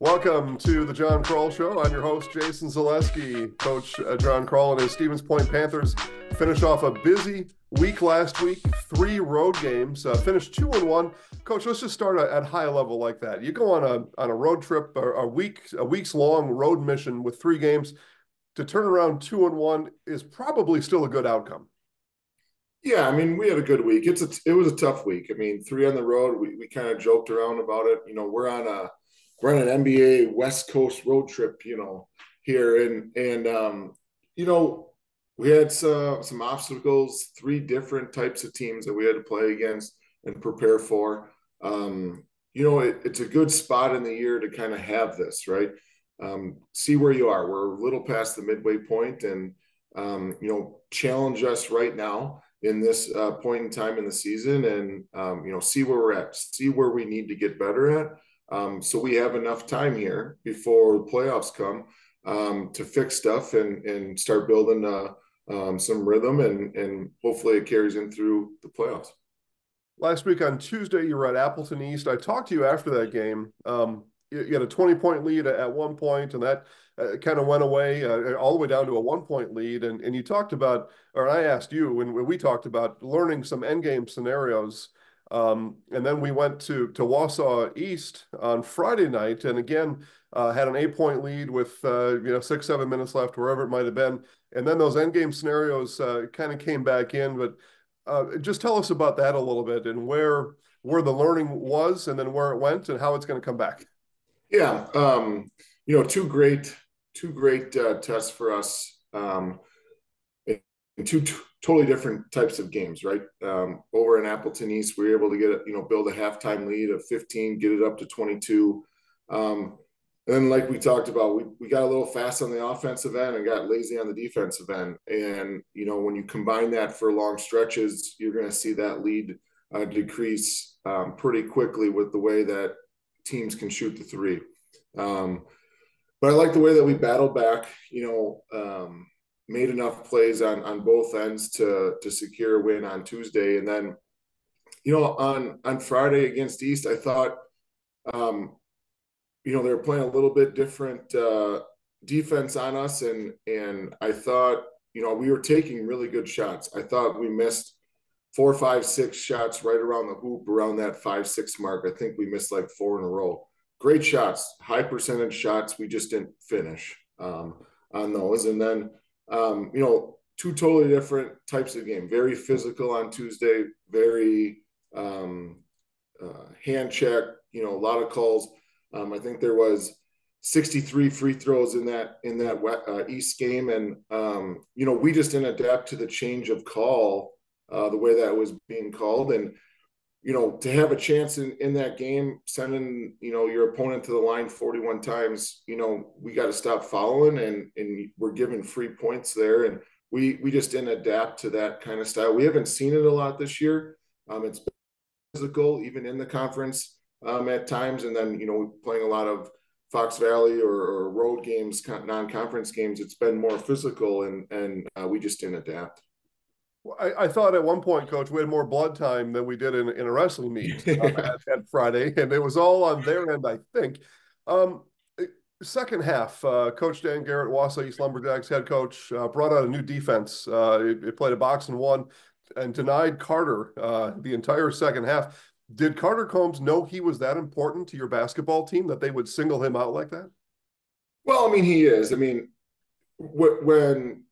Welcome to the Jon Krull Show. I'm your host, Jason Zaleski. Coach Jon Krull and his Stevens Point Panthers finished off a busy week last week, 3 road games, finished 2-1. Coach, let's just start at high level like that. You go on a road trip, a week's long road mission with 3 games. To turn around 2-1 is probably still a good outcome. Yeah, I mean, we had a good week. It was a tough week. I mean, 3 on the road. We kind of joked around about it. We're on an NBA West Coast road trip. Here and we had some obstacles. 3 different types of teams that we had to play against and prepare for. It's a good spot in the year to kind of have this, right? See where you are. We're a little past the midway point, and challenge us right now in this point in time in the season, and see where we're at, see where we need to get better at, so we have enough time here before the playoffs come to fix stuff and start building some rhythm, and hopefully it carries in through the playoffs. Last week on Tuesday, you were at Appleton East. I talked to you after that game. You had a 20-point lead at one point, and that kind of went away all the way down to a 1-point lead. And you talked about, or I asked you when we talked about learning some endgame scenarios. And then we went to Wausau East on Friday night, and again had an 8-point lead with 6-7 minutes left, wherever it might have been. And then those endgame scenarios kind of came back in, but just tell us about that a little bit and where the learning was, and then where it went, and how it's going to come back. Yeah, two great tests for us, in 2 totally different types of games, right? Over in Appleton East, we were able to build a halftime lead of 15, get it up to 22. And then, like we talked about, we got a little fast on the offensive end and got lazy on the defensive end. And, when you combine that for long stretches, you're going to see that lead decrease pretty quickly with the way that teams can shoot the 3. But I like the way that we battled back, made enough plays on both ends to secure a win on Tuesday. And then, on Friday against East, I thought, they were playing a little bit different defense on us. And I thought, we were taking really good shots. I thought we missed 4, 5, 6 shots right around the hoop, around that 5-6 mark. I think we missed like 4 in a row. Great shots, high percentage shots. We just didn't finish on those. And then, 2 totally different types of game. Very physical on Tuesday, very hand check, a lot of calls. I think there was 63 free throws in that East game. And, we just didn't adapt to the change of call, the way that was being called. And, to have a chance in that game, sending, your opponent to the line 41 times, we got to stop fouling, and we're giving free points there. And we just didn't adapt to that kind of style. We haven't seen it a lot this year. It's been physical, even in the conference at times. And then, playing a lot of Fox Valley or road games, non-conference games, it's been more physical, and we just didn't adapt. I thought at one point, Coach, we had more blood time than we did in a wrestling meet at Friday, and it was all on their end, I think. Um, Second half, Coach Dan Garrett, Wausau East Lumberjacks head coach, brought out a new defense. It played a box and one and denied Carter the entire second half. Did Carter Combs know he was that important to your basketball team that they would single him out like that? Well, I mean, he is. I mean, when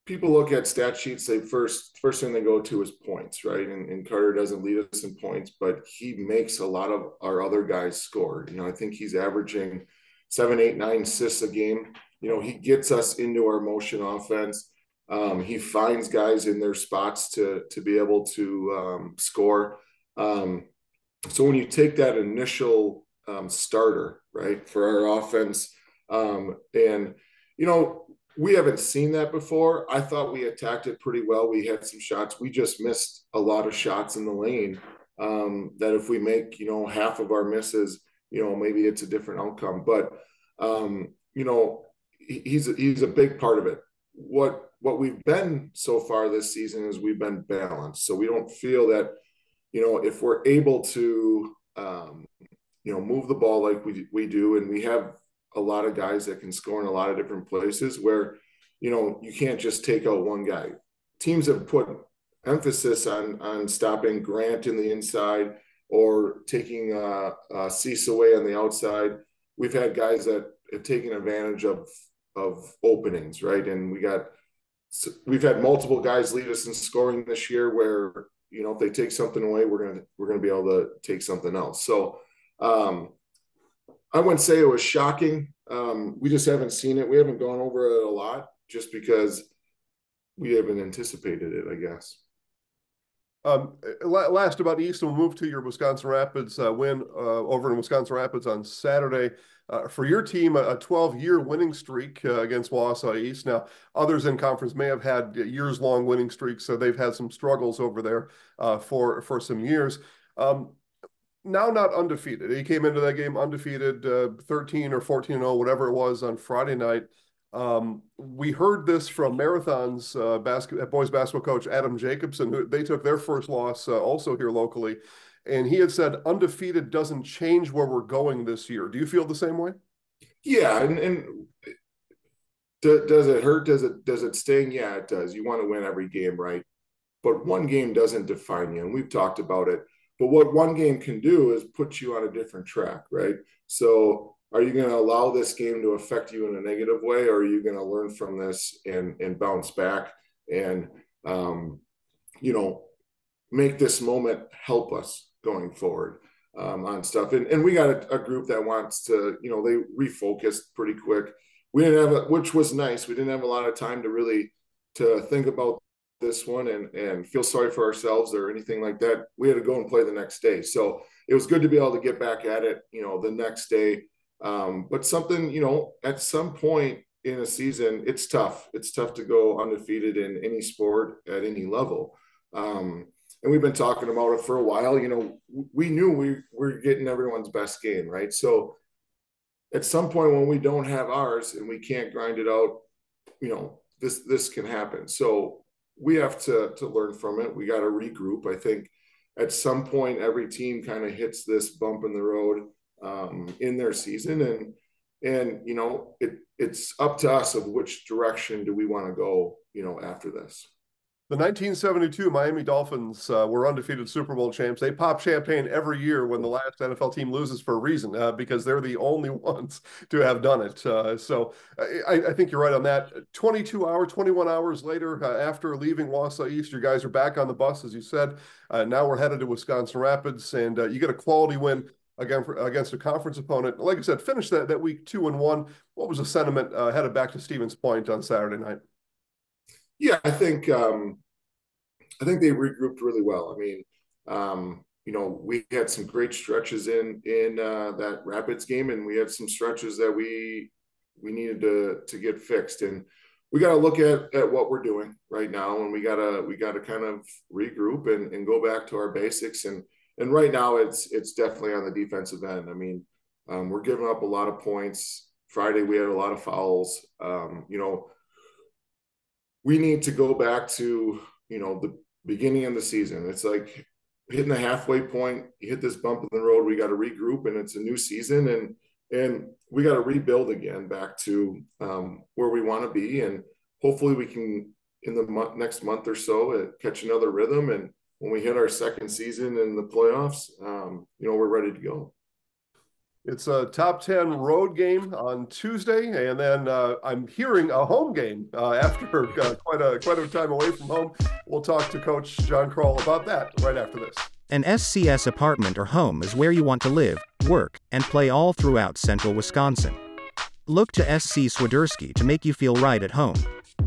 people look at stat sheets, they first thing they go to is points, right? And Carter doesn't lead us in points, but he makes a lot of our other guys score. I think he's averaging 7, 8, 9 assists a game. He gets us into our motion offense. He finds guys in their spots to be able to score. So when you take that initial starter, right, for our offense, and we haven't seen that before. I thought we attacked it pretty well. We had some shots. We just missed a lot of shots in the lane. That if we make, half of our misses, maybe it's a different outcome. But, he's a big part of it. What we've been so far this season is we've been balanced. So we don't feel that, if we're able to, move the ball like we do. And we have a lot of guys that can score in a lot of different places where, you can't just take out one guy. Teams have put emphasis on stopping Grant in the inside or taking Cease away on the outside. We've had guys that have taken advantage of openings, right? And we've had multiple guys lead us in scoring this year where, if they take something away, we're gonna be able to take something else. So I wouldn't say it was shocking. We just haven't seen it. We haven't gone over it a lot just because we haven't anticipated it, I guess. Last about East, we'll move to your Wisconsin Rapids win over in Wisconsin Rapids on Saturday. For your team, a 12-year winning streak against Wausau East. Now, others in conference may have had years-long winning streaks, so they've had some struggles over there for some years. Now not undefeated. He came into that game undefeated, 13 or 14-0, whatever it was on Friday night. We heard this from Marathon's boys basketball coach, Adam Jacobson, who they took their first loss also here locally. And he had said undefeated doesn't change where we're going this year. Do you feel the same way? Yeah. And does it hurt? Does it sting? Yeah, it does. You want to win every game, right? But one game doesn't define you. And we've talked about it. But what one game can do is put you on a different track, right? So are you going to allow this game to affect you in a negative way, or are you going to learn from this and bounce back and, make this moment help us going forward on stuff? And we got a group that wants to, they refocused pretty quick. We didn't have which was nice. We didn't have a lot of time to think about this one and feel sorry for ourselves or anything like that. We had to go and play the next day. So it was good to be able to get back at it, the next day. But something, at some point in a season, it's tough. It's tough to go undefeated in any sport at any level. And we've been talking about it for a while. We knew we were getting everyone's best game, right? So at some point when we don't have ours and we can't grind it out, this can happen. So we have to learn from it. We got to regroup. I think at some point every team kind of hits this bump in the road in their season, and it's up to us of which direction do we want to go, after this. The 1972 Miami Dolphins were undefeated Super Bowl champs. They pop champagne every year when the last NFL team loses for a reason, because they're the only ones to have done it. So I think you're right on that. 21 hours later, after leaving Wausau East, you guys are back on the bus, as you said. Now we're headed to Wisconsin Rapids, and you get a quality win against a conference opponent. Like I said, finished that week 2-1. What was the sentiment headed back to Stevens Point on Saturday night? Yeah, I think they regrouped really well. I mean, we had some great stretches in that Rapids game, and we had some stretches that we needed to get fixed. And we got to look at what we're doing right now, and we got to kind of regroup and go back to our basics. And right now it's definitely on the defensive end. I mean, we're giving up a lot of points. Friday we had a lot of fouls. We need to go back to, the beginning of the season. It's like hitting the halfway point. You hit this bump in the road. We got to regroup, and it's a new season, and we got to rebuild again back to where we want to be. And hopefully we can, in the next month or so, catch another rhythm. And when we hit our second season in the playoffs, we're ready to go. It's a top 10 road game on Tuesday, and then I'm hearing a home game after quite a time away from home. We'll talk to Coach Jon Krull about that right after this. An SCS apartment or home is where you want to live, work, and play all throughout central Wisconsin. Look to SC Swiderski to make you feel right at home.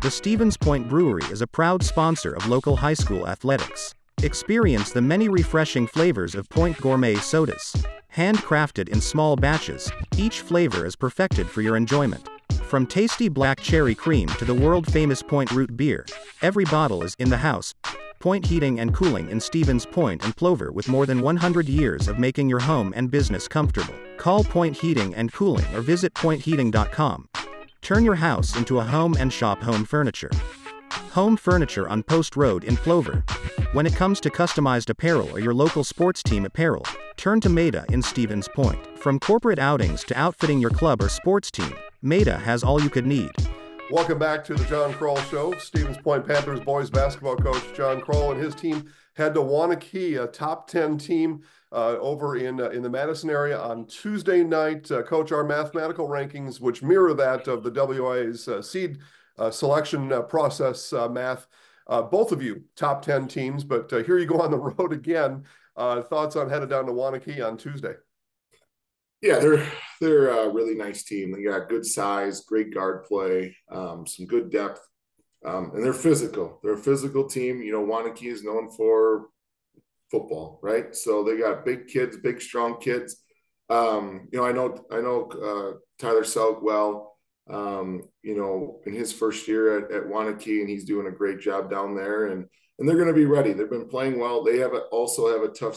The Stevens Point Brewery is a proud sponsor of local high school athletics. Experience the many refreshing flavors of Point Gourmet sodas. Handcrafted in small batches, each flavor is perfected for your enjoyment. From tasty black cherry cream to the world-famous Point Root beer, every bottle is in the house. Point Heating and Cooling in Stevens Point and Plover, with more than 100 years of making your home and business comfortable. Call Point Heating and Cooling or visit pointheating.com. Turn your house into a home and shop home furniture. Home Furniture on Post Road in Plover. When it comes to customized apparel or your local sports team apparel, Turn to Meta in Stevens Point. From corporate outings to outfitting your club or sports team, Meta has all you could need. Welcome back to the Jon Krull Show. Stevens Point Panthers boys basketball coach Jon Krull and his team head to Waunakee, a top 10 team over in the Madison area on Tuesday night. Coach, our mathematical rankings, which mirror that of the WIA's seed selection process math, both of you top 10 teams, but here you go on the road again. Thoughts on headed down to Waunakee on Tuesday? Yeah, they're a really nice team. They got good size, great guard play, some good depth, and they're physical. They're a physical team. You know, Waunakee is known for football, right? So they got big kids, big strong kids. You know, I know Tyler Selk well. You know, in his first year at Waunakee, and he's doing a great job down there. And they're going to be ready. They've been playing well. They also have a tough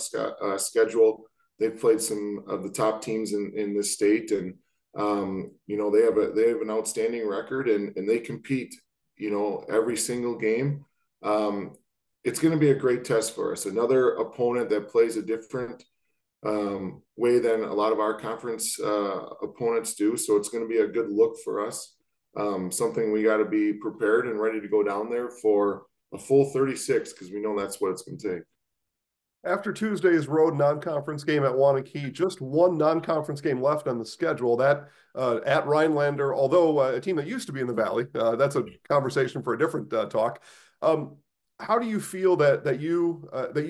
schedule. They've played some of the top teams in this state, and you know, they have an outstanding record, and they compete, you know, every single game. It's going to be a great test for us. Another opponent that plays a different way than a lot of our conference opponents do. So it's going to be a good look for us. Something we got to be prepared and ready to go down there for a full 36, because we know that's what it's going to take. After Tuesday's road non-conference game at Waunakee, just one non-conference game left on the schedule. That at Rhinelander, although a team that used to be in the Valley, that's a conversation for a different talk. How do you feel that you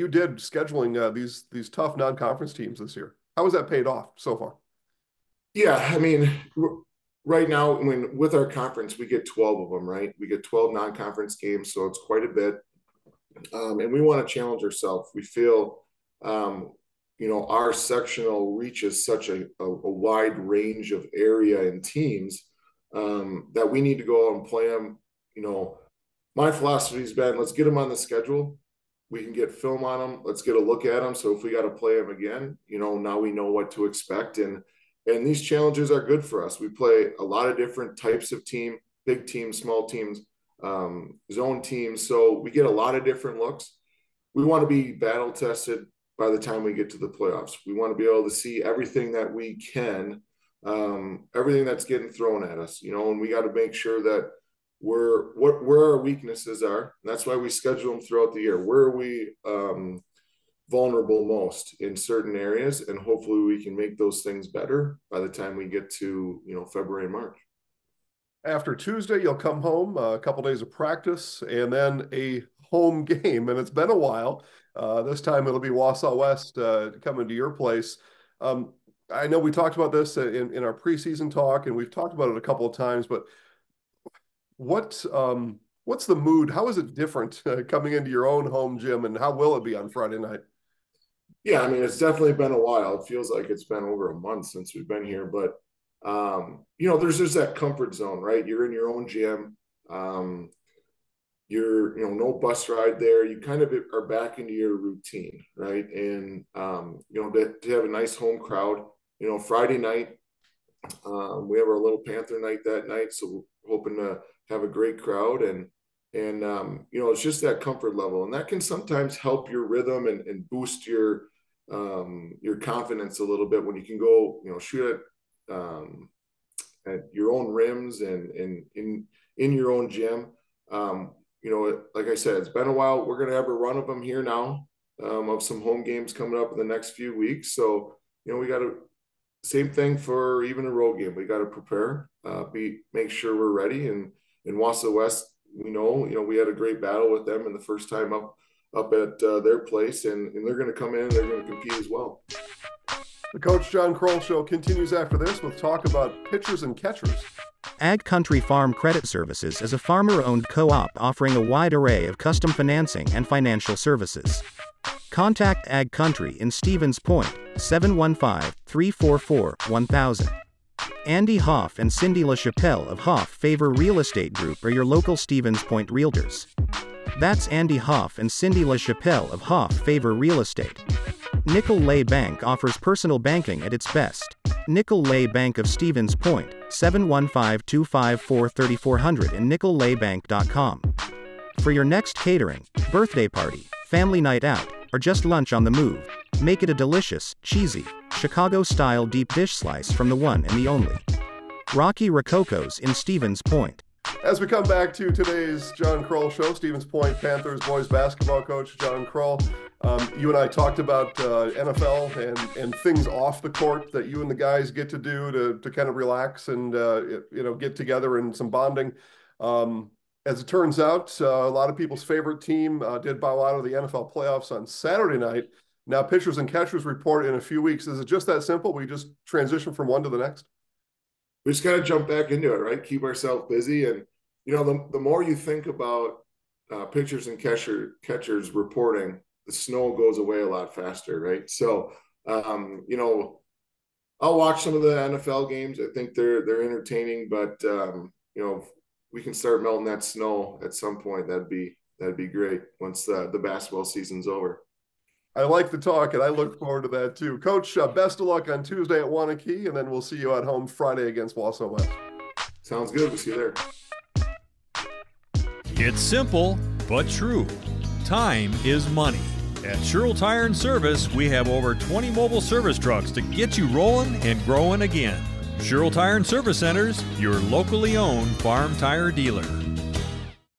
did scheduling these tough non-conference teams this year? How has that paid off so far? Yeah, I mean, right now, with our conference, we get 12 of them, right? We get 12 non-conference games, so it's quite a bit. And we want to challenge ourselves. We feel, you know, our sectional reaches such a wide range of area and teams that we need to go out and play them. You know, my philosophy has been, let's get them on the schedule. We can get film on them. Let's get a look at them. So if we got to play them again, you know, now we know what to expect. And these challenges are good for us. We play a lot of different types of team, big teams, small teams, zone teams. So we get a lot of different looks. We want to be battle tested by the time we get to the playoffs. We want to be able to see everything that we can, everything that's getting thrown at us, you know, and we got to make sure that where our weaknesses are. And that's why we schedule them throughout the year. Where are we vulnerable most in certain areas? And hopefully we can make those things better by the time we get to, you know, February and March. After Tuesday, you'll come home, a couple days of practice, and then a home game. And it's been a while. This time it'll be Wausau West coming to your place. I know we talked about this in our preseason talk, and we've talked about it a couple of times, but what's the mood? How is it different coming into your own home gym, and how will it be on Friday night? Yeah, I mean, it's definitely been a while. It feels like it's been over a month since we've been here, but you know, there's just that comfort zone, right? You're in your own gym. You're, you know, no bus ride there. You kind of are back into your routine, right? And you know, to have a nice home crowd. You know, Friday night, we have our little Panther night that night, so we're hoping to have a great crowd, and you know, it's just that comfort level, and that can sometimes help your rhythm and boost your confidence a little bit when you can go, you know, shoot at your own rims and in your own gym. You know, like I said, it's been a while. We're going to have a run of them here now, of some home games coming up in the next few weeks. So, you know, we got to, same thing for even a road game. We got to prepare, make sure we're ready. And in Wausau West, you know, we had a great battle with them in the first time up at their place, and they're going to come in and they're going to compete as well. The Coach Jon Krull Show continues after this with talk about pitchers and catchers. Ag Country Farm Credit Services is a farmer-owned co-op offering a wide array of custom financing and financial services. Contact Ag Country in Stevens Point, 715-344-1000. Andy Hoff and Cindy LaChapelle of Hoff Favor Real Estate Group are your local Stevens Point realtors. That's Andy Hoff and Cindy LaChapelle of Hoff Favor Real Estate. Nickel Lay Bank offers personal banking at its best. Nickel Lay Bank of Stevens Point, 715-254-3400 and nickellaybank.com. For your next catering, birthday party, family night out, or just lunch on the move, make it a delicious, cheesy, Chicago-style deep dish slice from the one and the only Rocky Rococo's in Stevens Point. As we come back to today's Jon Krull Show, Stevens Point Panthers boys basketball coach Jon Krull. You and I talked about NFL and things off the court that you and the guys get to do to kind of relax and get together and some bonding. As it turns out, a lot of people's favorite team did bow out of the NFL playoffs on Saturday night. Now pitchers and catchers report in a few weeks. Is it just that simple? We just transition from one to the next? We just got to jump back into it, right? Keep ourselves busy. And, the more you think about pitchers and catchers reporting, the snow goes away a lot faster, right? So, I'll watch some of the NFL games. I think they're entertaining, but, if we can start melting that snow at some point, that'd be great once the basketball season's over. I like the talk, and I look forward to that too. Coach, best of luck on Tuesday at Waunakee, and then we'll see you at home Friday against Wausau West. Sounds good. We'll see you there. It's simple, but true. Time is money. At Sherrill Tire and Service, we have over 20 mobile service trucks to get you rolling and growing again. Sherrill Tire and Service Centers, your locally owned farm tire dealer.